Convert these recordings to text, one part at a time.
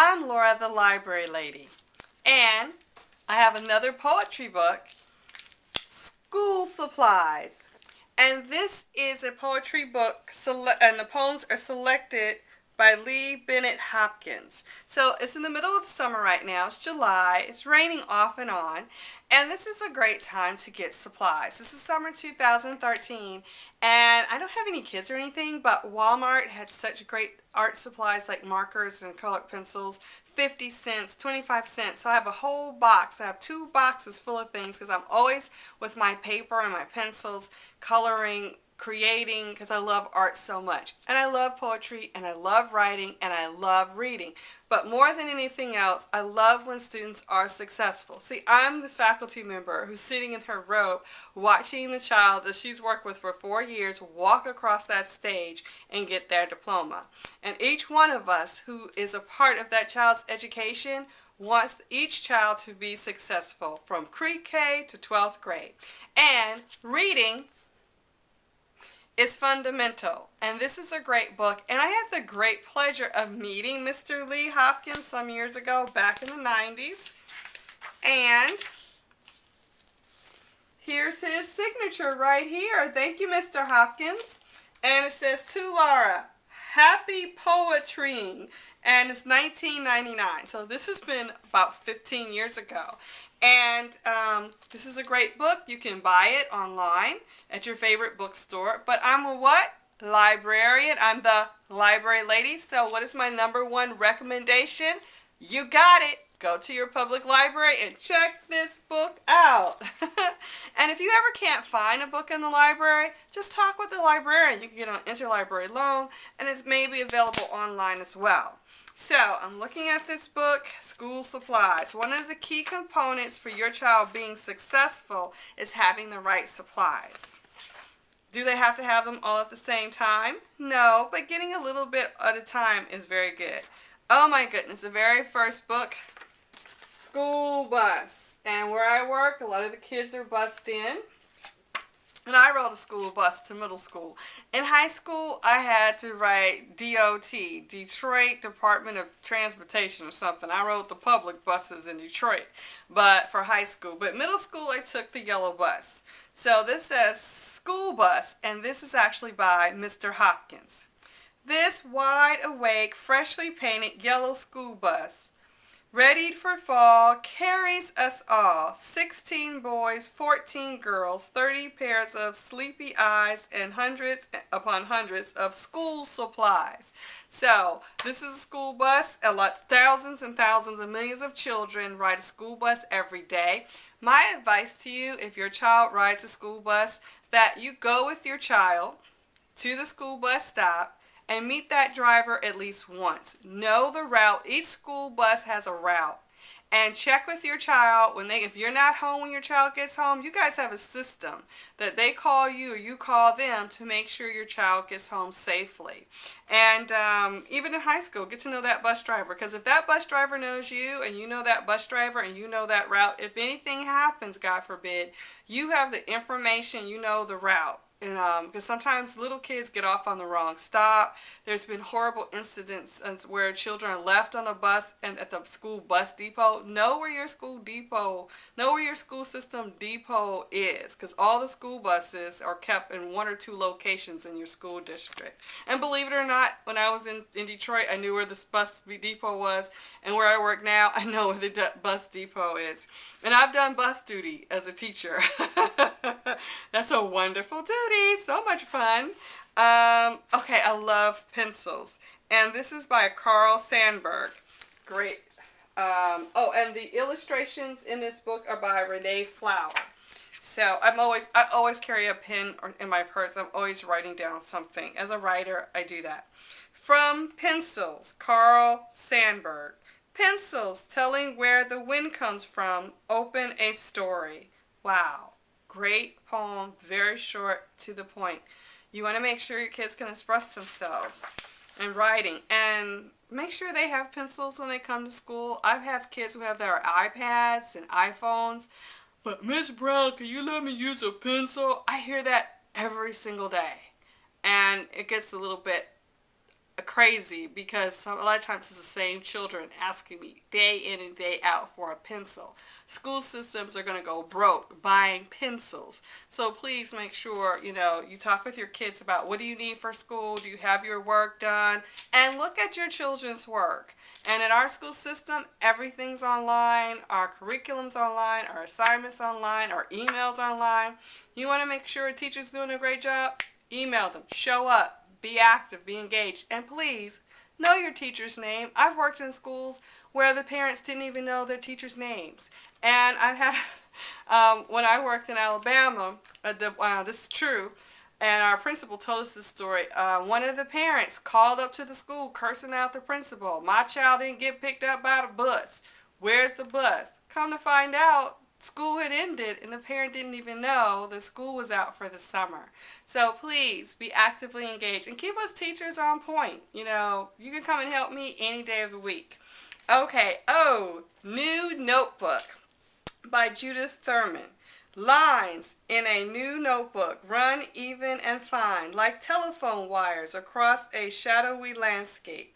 I'm Laura the Library Lady, and I have another poetry book, School Supplies. And this is a poetry book, and the poems are selected by Lee Bennett Hopkins. So it's in the middle of the summer right now. It's July. It's raining off and on. And this is a great time to get supplies. This is summer 2013. And I don't have any kids or anything, but Walmart had such great art supplies like markers and colored pencils, 50 cents, 25 cents. So I have a whole box. I have 2 boxes full of things because I'm always with my paper and my pencils coloring, creating, because I love art so much. And I love poetry, and I love writing, and I love reading. But more than anything else, I love when students are successful. See, I'm this faculty member who's sitting in her robe watching the child that she's worked with for 4 years walk across that stage and get their diploma. And each one of us who is a part of that child's education wants each child to be successful from pre-K to 12th grade. And reading is fundamental, and this is a great book. And I had the great pleasure of meeting Mr. Lee Hopkins some years ago, back in the 90s, and here's his signature right here. Thank you, Mr. Hopkins. And it says, to Laura, happy poetrying, and it's $19.99. So this has been about 15 years ago. And this is a great book. You can buy it online at your favorite bookstore. But I'm a what? Librarian. I'm the library lady. So what is my #1 recommendation? You got it. Go to your public library and check this book out. And if you ever can't find a book in the library, just talk with the librarian. You can get an interlibrary loan, and it may be available online as well. So I'm looking at this book, School Supplies. One of the key components for your child being successful is having the right supplies. Do they have to have them all at the same time? No, but getting a little bit at a time is very good. Oh my goodness, the very first book, School Bus. And where I work, a lot of the kids are bused in. And I rode a school bus to middle school. In high school, I had to write DOT, Detroit Department of Transportation or something. I rode the public buses in Detroit, but for high school. But middle school, I took the yellow bus. So this says School Bus, and this is actually by Mr. Hopkins. This wide awake, freshly painted yellow school bus, readied for fall, carries us all. 16 boys, 14 girls, 30 pairs of sleepy eyes, and hundreds upon hundreds of school supplies. So this is a school bus. Thousands and thousands of millions of children ride a school bus every day. My advice to you, if your child rides a school bus, that you go with your child to the school bus stop and meet that driver at least once. Know the route. Each school bus has a route. And check with your child if you're not home when your child gets home. You guys have a system that they call you or you call them to make sure your child gets home safely. And even in high school, get to know that bus driver, because if that bus driver knows you and you know that bus driver and you know that route, if anything happens, God forbid, you have the information, you know the route. And because sometimes little kids get off on the wrong stop. There's been horrible incidents where children are left on a bus and at the school bus depot. Know where your school system depot is, because all the school buses are kept in 1 or 2 locations in your school district. And believe it or not, when I was in Detroit, I knew where the bus depot was, and where I work now, I know where the bus depot is. And I've done bus duty as a teacher. That's a wonderful duty. So much fun. Okay, I love pencils. And this is by Carl Sandburg. Great. And the illustrations in this book are by Renee Flower. So I always carry a pen in my purse. I'm always writing down something. As a writer, I do that. From Pencils, Carl Sandburg. Pencils telling where the wind comes from. Open a story. Wow. Great poem, very short, to the point. You want to make sure your kids can express themselves in writing, and make sure they have pencils when they come to school. I have kids who have their iPads and iPhones, but Miss Brown, can you let me use a pencil? I hear that every single day, and it gets a little bit crazy because a lot of times it's the same children asking me day in and day out for a pencil. School systems are going to go broke buying pencils. So please make sure, you talk with your kids about what do you need for school? Do you have your work done? And look at your children's work. And in our school system, everything's online. Our curriculum's online, our assignments online, our emails online. You want to make sure a teacher's doing a great job? Email them. Show up. Be active. Be engaged. And please, know your teacher's name. I've worked in schools where the parents didn't even know their teachers' names. And I had, when I worked in Alabama, this is true, and our principal told us this story. One of the parents called up to the school cursing out the principal. My child didn't get picked up by the bus. Where's the bus? Come to find out, school had ended and the parent didn't even know the school was out for the summer. So please be actively engaged and keep us teachers on point. You can come and help me any day of the week. Okay, new notebook by Judith Thurman. Lines in a new notebook run even and fine, like telephone wires across a shadowy landscape.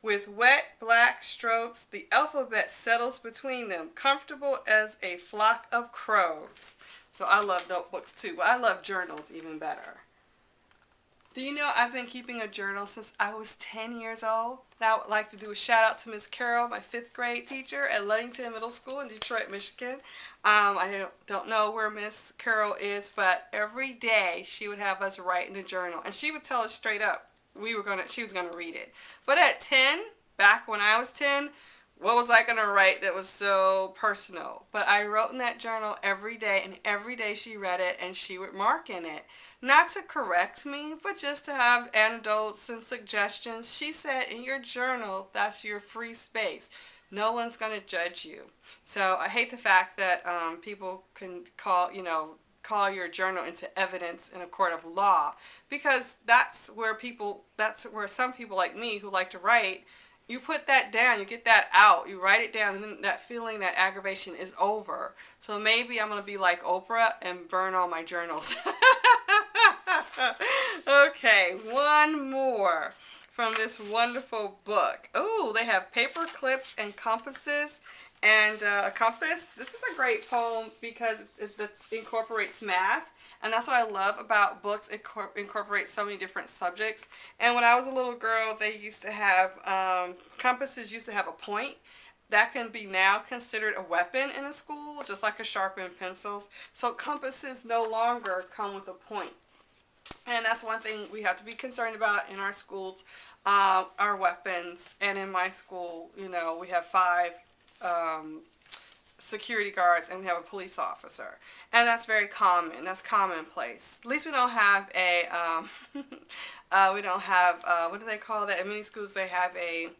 With wet black strokes, the alphabet settles between them, comfortable as a flock of crows. So I love notebooks too, but I love journals even better. Do you know I've been keeping a journal since I was 10 years old? Now I would like to do a shout out to Miss Carol, my 5th grade teacher at Ludington Middle School in Detroit, Michigan. I don't know where Miss Carol is, but every day she would have us write in a journal. And she would tell us straight up she was gonna read it. But at 10, back when I was 10, what was I going to write that was so personal? But I wrote in that journal every day, and every day she read it, and she would mark in it. Not to correct me, but just to have anecdotes and suggestions. She said, in your journal, that's your free space. No one's going to judge you. So I hate the fact that people can call your journal into evidence in a court of law, because that's where some people like me who like to write, you put that down, you get that out, you write it down, and then that feeling, that aggravation is over. So maybe I'm going to be like Oprah and burn all my journals. Okay, one more from this wonderful book. Oh, they have paper clips and compasses. And a compass. This is a great poem because it incorporates math. And that's what I love about books. It incorporates so many different subjects. And when I was a little girl, they used to have, compasses used to have a point. That can be now considered a weapon in a school, just like a sharpened pencils. So compasses no longer come with a point. And that's one thing we have to be concerned about in our schools, our weapons. And in my school, we have 5 security guards and we have a police officer, and that's very common. That's commonplace. At least we don't have a what do they call that? In many schools they have a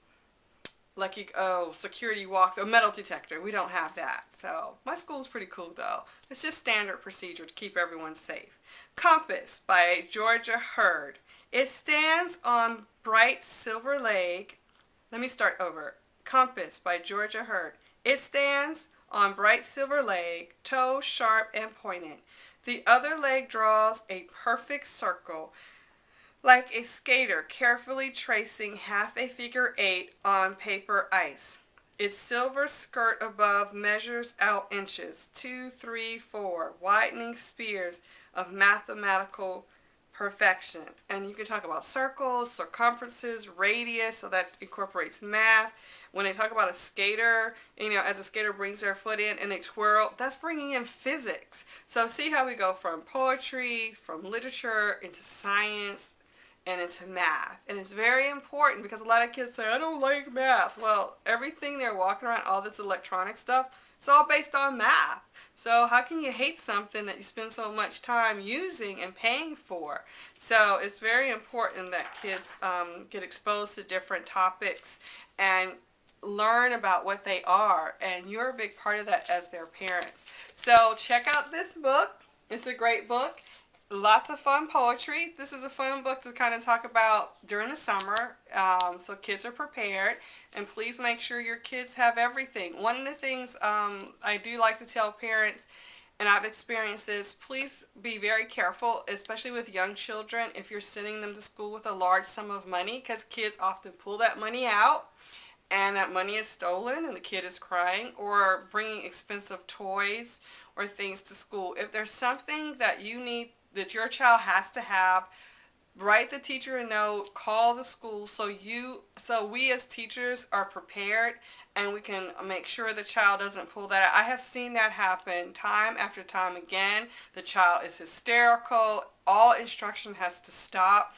security walk, a metal detector. We don't have that. So my school's pretty cool though. It's just standard procedure to keep everyone safe. Compass by Georgia Hurd. It stands on bright silver leg. Let me start over. Compass by Georgia Hurd. It stands on bright silver leg, toe sharp and pointed. The other leg draws a perfect circle, like a skater carefully tracing half a figure 8 on paper ice. Its silver skirt above measures out inches, 2, 3, 4, widening spears of mathematical perfection. And you can talk about circles, circumferences, radius, so that incorporates math. When they talk about a skater, as a skater brings their foot in and they twirl, that's bringing in physics. So see how we go from poetry, from literature, into science, and into math. And it's very important because a lot of kids say, I don't like math. Well, everything they're walking around, all this electronic stuff, it's all based on math. So how can you hate something that you spend so much time using and paying for? So it's very important that kids get exposed to different topics and learn about what they are. And you're a big part of that as their parents. So check out this book. It's a great book. Lots of fun poetry. This is a fun book to kind of talk about during the summer, so kids are prepared. And please make sure your kids have everything. One of the things I do like to tell parents, and I've experienced this. Please be very careful, especially with young children, if you're sending them to school with a large sum of money, because kids often pull that money out and that money is stolen and the kid is crying, or bringing expensive toys or things to school. If there's something that you need, that your child has to have, write the teacher a note, call the school, so we as teachers are prepared and we can make sure the child doesn't pull that out. I have seen that happen time after time again. The child is hysterical. All instruction has to stop.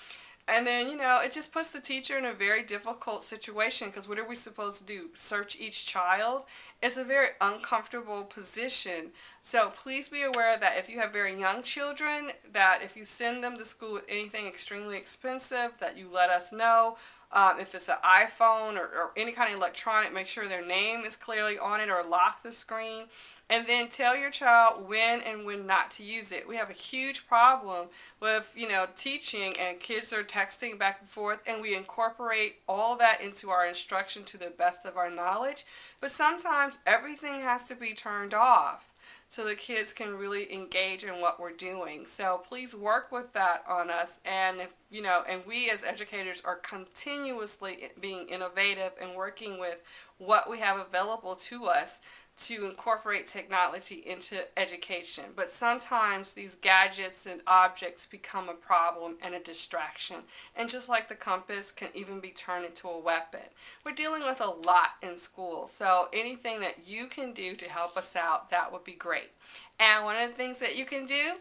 And then, it just puts the teacher in a very difficult situation, because what are we supposed to do? Search each child? It's a very uncomfortable position. So please be aware that if you have very young children, that if you send them to school with anything extremely expensive, that you let us know. If it's an iPhone or any kind of electronic, make sure their name is clearly on it, or lock the screen. And then tell your child when and when not to use it. We have a huge problem with, teaching, and kids are texting back and forth, and we incorporate all that into our instruction to the best of our knowledge. But sometimes everything has to be turned off so the kids can really engage in what we're doing. So please work with that on us. And if, and we as educators are continuously being innovative and working with what we have available to us to incorporate technology into education. But sometimes these gadgets and objects become a problem and a distraction. And just like the compass can even be turned into a weapon. We're dealing with a lot in school. So anything that you can do to help us out, that would be great. And one of the things that you can do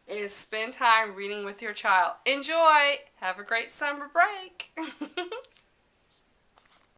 is spend time reading with your child. Enjoy! Have a great summer break!